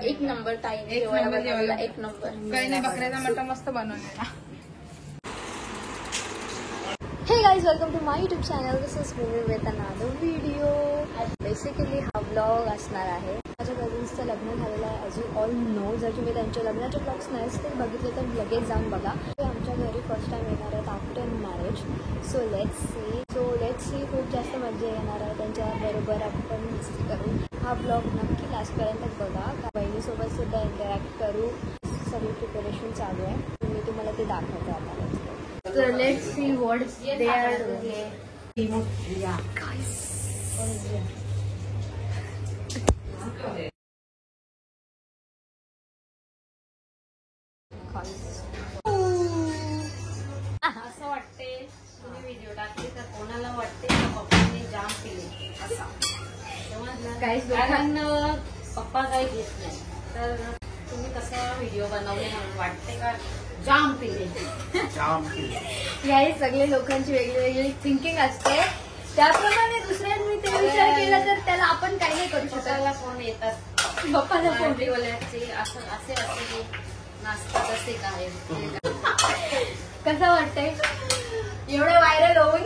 एक नंबर ताई जेवायला एक नंबर. काही नाही, बकऱ्याचा मटण मस्त बनवलेला. Hey guys, welcome to my YouTube channel. This is Mimi with another video. Basically हा vlog असणार आहे. माझ्या कझिन्सचं लग्न झालेलं आहे, as you all know. जर तुम्ही त्यांच्या लग्नाचे ब्लॉग्स नाही बघितले तर लगेच जाऊन बघा. ते आमच्या घरी फर्स्ट टाइम येणार आहेत after marriage. So let's see खूप जास्त मजा येणार आहे त्यांच्याबरोबर. आपण मस्ती करू. हा ब्लॉग नक्की लास्टपर्यंत बघा. बहिणीसोबत सुद्धा इंटरॅक्ट करू. सगळी प्रिपरेशन चालू आहे. मी तुम्हाला ते दाखवते आता. So let's see what they are doing. Guys. असं वाटते तुम्ही व्हिडिओ टाकले तर कोणाला वाटते पप्पाने जाम केले असा कारण पप्पा काही घेत नाही तर तुम्ही कसा व्हिडिओ बनवले म्हणून वाटते का जाम पिले. याही सगळे लोकांची वेगळी थिंकिंग असते. त्याप्रमाणे दुसऱ्यांनी ते विचार केला तर त्याला आपण काही नाही करू शकत. फोन येतात पप्पाला फोन बोलायचे असे की नाश्ता कसे काय कसं वाटतंय एवढं व्हायरल होऊन.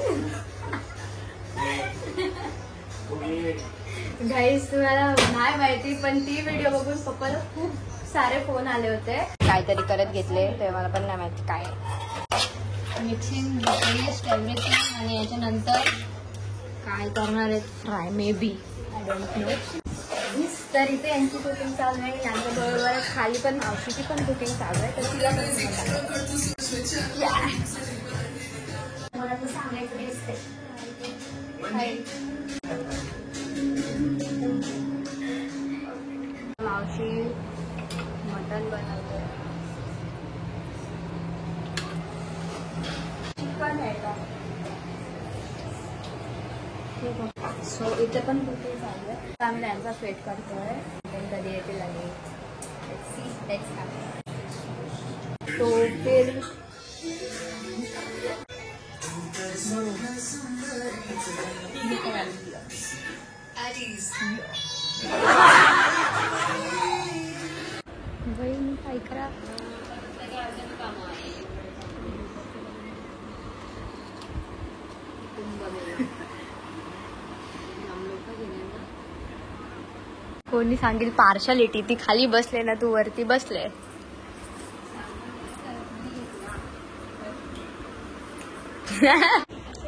गाईस तुम्हाला नाही माहिती पण ती व्हिडिओ बघून पप्पाला खूप सारे फोन आले होते. काहीतरी करत घेतले ते मला पण नाही माहिती काय. मिक्सिंग पेस्ट एव्हरीथिंग आणि याच्यानंतर काय करणार आहेत fry maybe I don't know. तर इथे यांची कुकिंग चालू आहे. यांच्याबरोबर खाली पण मावशीची पण कुकिंग चालू आहे. तर तिला पण मला तर सांगायचं दिसते. मावशी मटन बनवते. चिकन आहे का. सो इथे पण कुकिंग चालू आहे. आम्ही त्यांचा वेट करतोय कधी येतील आणि तो फिर बहीण काय करा. कोणी सांगेल पार्शालिटी. ती खाली बसले ना तू वरती बसले.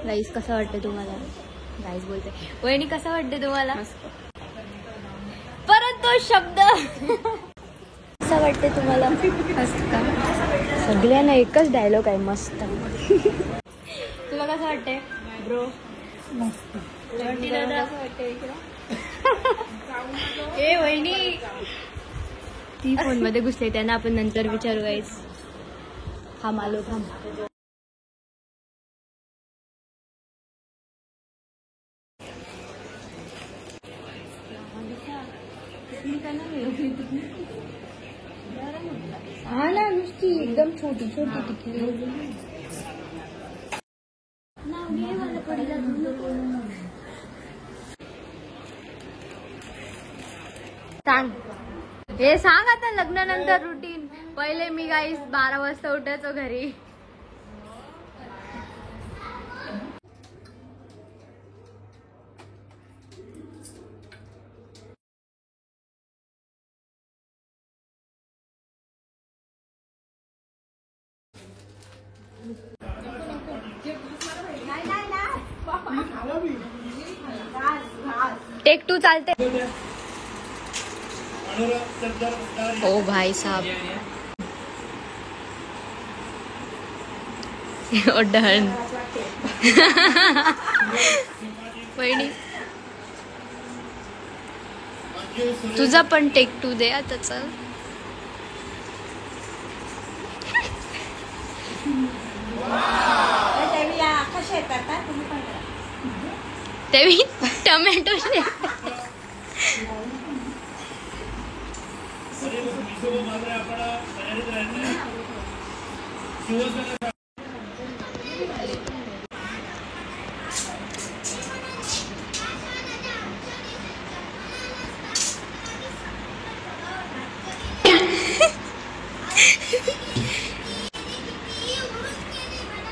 गाईस कसं वाटतं तुम्हाला. गाईस बोलते वहिनी कसं वाटते तुम्हाला. परत तो शब्द कसं वाटते तुम्हाला. मस्त का. सगळ्यांना एकच डायलॉग आहे मस्त. तुला कसं वाटते ब्रो. मस्त. ए वहिनी ती फोन मध्ये घुसले त्यांना आपण नंतर विचारू. गाईस हा मालो थांब. हा ना नुसती एकदम छोटी छोटी टिकली. सांग हे सांग आता लग्नानंतर रुटीन. पहिले मी गाईस 12 वाजता उठायचो घरी. टेक 2 चालते. ओ भाई साहब डन. वहिनी तुझा पण टेक 2 दे आता. चल तेवी टोमॅटो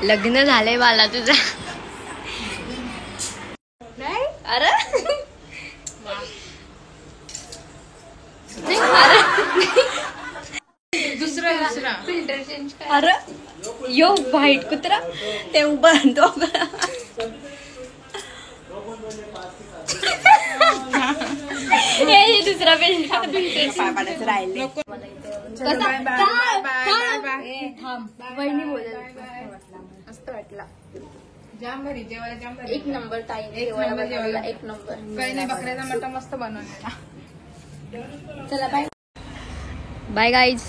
लग्न झालंय मला तुझं. अरे दुसरा फिल्टर चेंज कर. अरे यो व्हाईट कुत्रा ते उभं दुसरा फिल्टर राहिले. वहिनी बोलायला मस्त वाटला. जाम भारी जेवायला, जाम भारी. एक नंबर ताई. एक नंबर. काही नाही, बकऱ्याचा मटण मस्त बनवलेला. चला बाय बाय गाईज.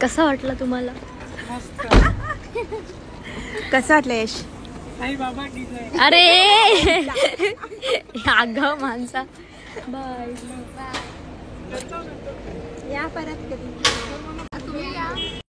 कसा वाटला तुम्हाला? कसं वाटलं यश? अरे आगाव माणसा. बाय. या परत कधी.